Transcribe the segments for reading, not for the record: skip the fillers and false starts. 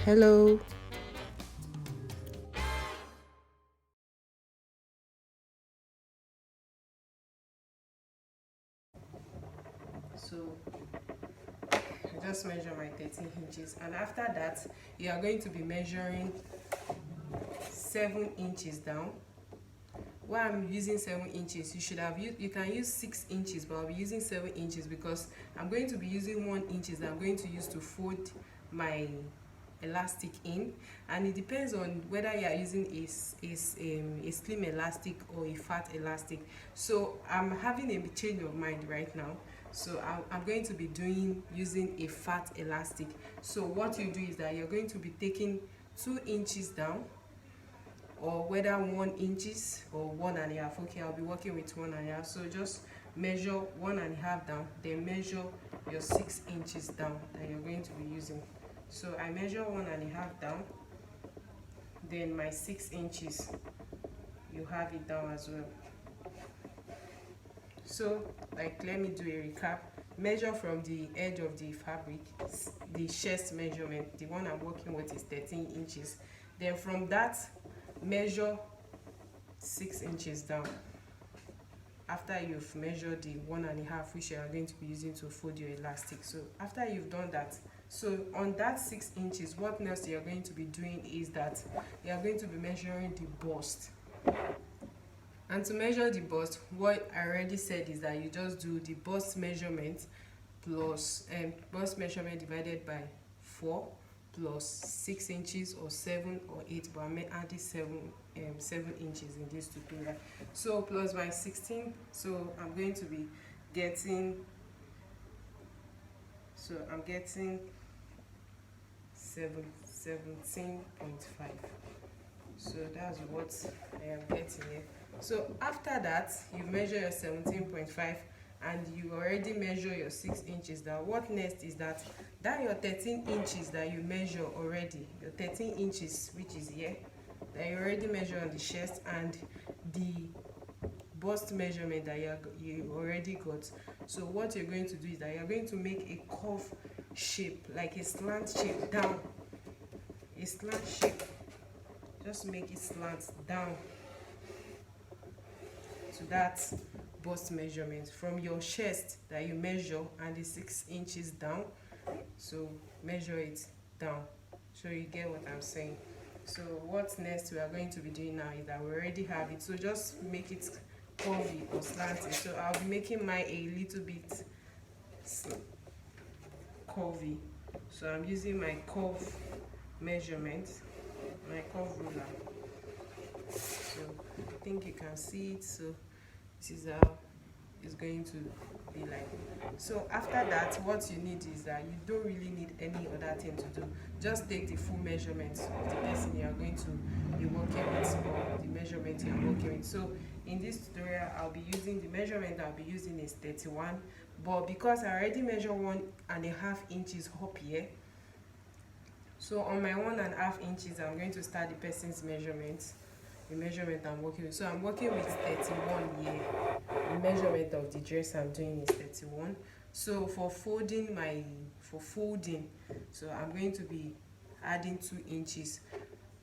Hello. So I just measure my 13 inches, and after that you are going to be measuring 7 inches down. Why I'm using 7 inches, you can use 6 inches, but I'll be using 7 inches because I'm going to be using 1 inches that I'm going to use to fold my elastic in, and it depends on whether you are using a slim elastic or a fat elastic. So I'm having a change of mind right now, so I'm going to be using a fat elastic. So what you do is that you're going to be taking 2 inches down, or whether 1 inches or 1.5. Okay, I'll be working with 1.5. So just measure 1.5 down, then measure your 6 inches down that you're going to be using. So I measure 1.5 down, then my 6 inches, you have it down as well. So like, let me do a recap. Measure from the edge of the fabric, the chest measurement, the one I'm working with is 13 inches. Then from that, measure 6 inches down after you've measured the 1.5, which you are going to be using to fold your elastic. So after you've done that, so on that 6 inches, what next you're going to be doing is that you are going to be measuring the bust. And to measure the bust, what I already said is that you just do the bust measurement plus bust measurement divided by 4 plus 6 inches or 7 or 8, but I'm adding 7 inches in this to do that. So plus my 16, so I'm going to be getting, so I'm getting 17.5. So that's what I am getting here. So after that, you measure your 17.5 and you already measure your 6 inches. Now what next is that your 13 inches that you measure already, your 13 inches, which is here, that you already measure on the chest, and the bust measurement that you already got. So what you're going to do is that you're going to make a curve shape, like a slant shape down, a slant shape. Just make it slant down to that bust measurement from your chest that you measure and the 6 inches down. So measure it down, so you get what I'm saying. So what next we are going to be doing now is that we already have it, so just make it curvy or slanted. So I'll be making mine a little bit curvy, so I'm using my curve measurement, my curve ruler. So I think you can see it. So this is how it's going to be like. So after that, what you need is that you don't really need any other thing to do. Just take the full measurement of the person you are going to be working with, or the measurement you are working with. So in this tutorial, I'll be using the measurement I'll be using is 31, but because I already measured 1.5 inches up here, so on my 1.5 inches, I'm going to start the person's measurement, the measurement I'm working with. So I'm working with 31 here. The measurement of the dress I'm doing is 31. So for folding, so I'm going to be adding 2 inches.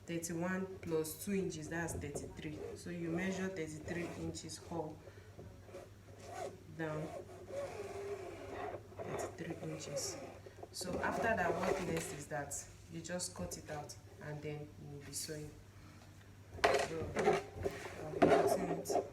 31 plus 2 inches, that's 33. So you measure 33 inches whole down, 33 inches. So after that, what next is that you just cut it out and then you will be sewing. So I'll be cutting it. So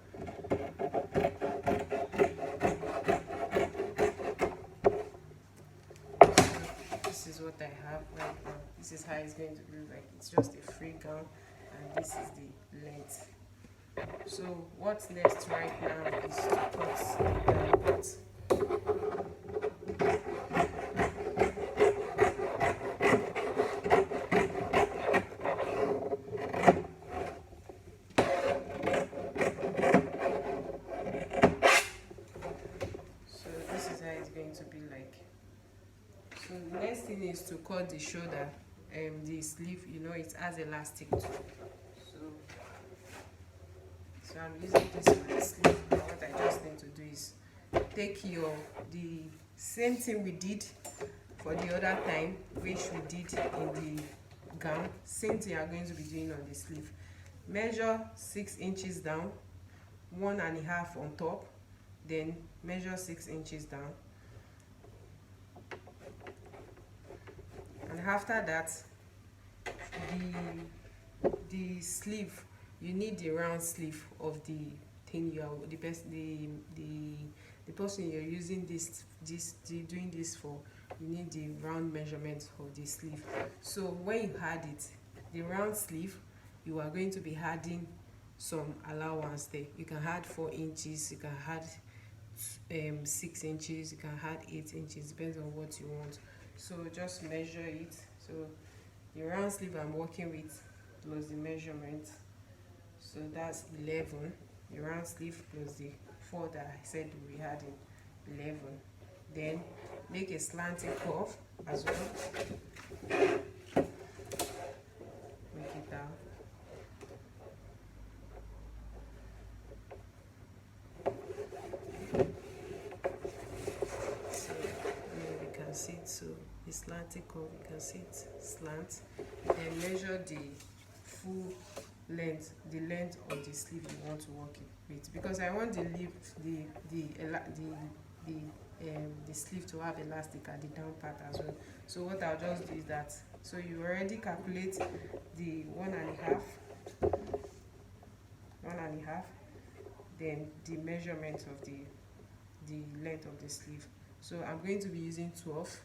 this is what I have right now. This is how it's going to look like. It's just a free gown, and this is the length. So what's next right now is to cut the part. To be like. So the next thing is to cut the shoulder, the sleeve, it has elastic too. So I'm using this for the sleeve. Now what I just need to do is take the same thing we did for the other time, which we did in the gown, same thing you are going to be doing on the sleeve. Measure 6 inches down, 1.5 on top, then measure 6 inches down, and after that the sleeve, you need the round sleeve of the thing you are the person you're using doing this for. You need the round measurement of the sleeve. So when you add it, the round sleeve, you are going to be adding some allowance there. You can add 4 inches, you can add 6 inches, you can add 8 inches, depends on what you want. So just measure it. So the round sleeve I'm working with plus the measurement, so that's 11. The round sleeve plus the 4 that I said we had in 11. Then make a slanting curve as well. Make it down. So you can see it. So the slanting curve, you can see it slant. Then measure the full length, the length of the sleeve you want to work with, because I want the sleeve to have elastic at the down part as well. So what I'll just do is that, so you already calculate the 1.5, then the measurement of the length of the sleeve. So I'm going to be using 12,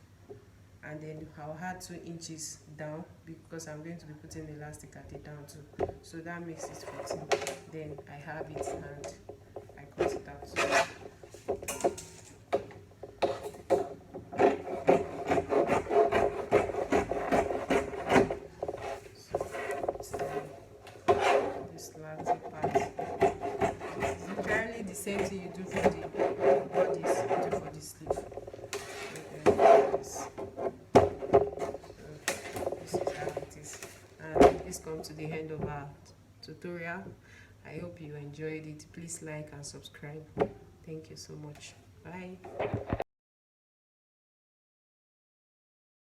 and then I'll add 2 inches down because I'm going to be putting elastic at the down too. So that makes it 14. Then I have it and I cut it out. This slanting part. It's entirely the same thing you do for the bodies, you do for the sleeve. This comes to the end of our tutorial. I hope you enjoyed it. Please like and subscribe. Thank you so much. Bye.